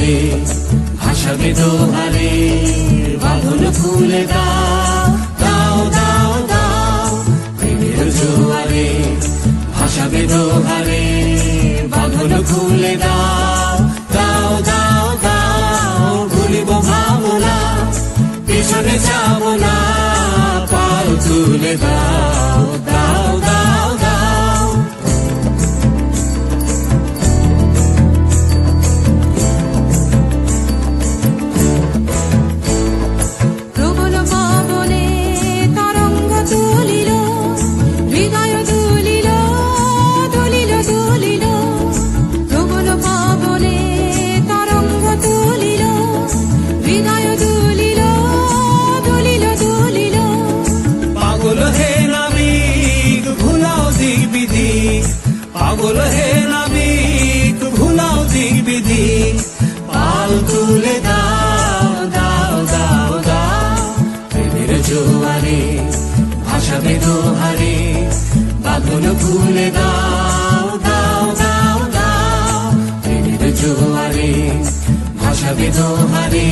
জোয়ারে ভাসাবে দোহারে, বাঁধন খুলে দাও দাও দাও দাও। প্রেমের জোয়ারে ভাসাবে দোহারে, বাঁধন খুলে দাও দাও দাও দাও। ভুলিব ভাবনা, পিছনে যাব না, পাল তুলে দাও দাও দাও দাও। প্রবল পবনে তরঙ্গ তুলিল, হৃদয় দুলিল দুলিল দুলিল। প্রবল পবনে তরঙ্গ তুলিল, হৃদয় দুলিল দুলিল দুলিল। পাগল হে নাবিক ভুলাও দিক বিধি, পাগল হে নাবিক ভুলাও দিক বিধি। পাল তুলে দাও দাও দাও দাও। প্রেমের জোয়ারে ভাসাবে দোহারে, বাঁধন খুলে দাও দাও দাও দাও। প্রেমের জোয়ারে ভাসাবে দোহারে,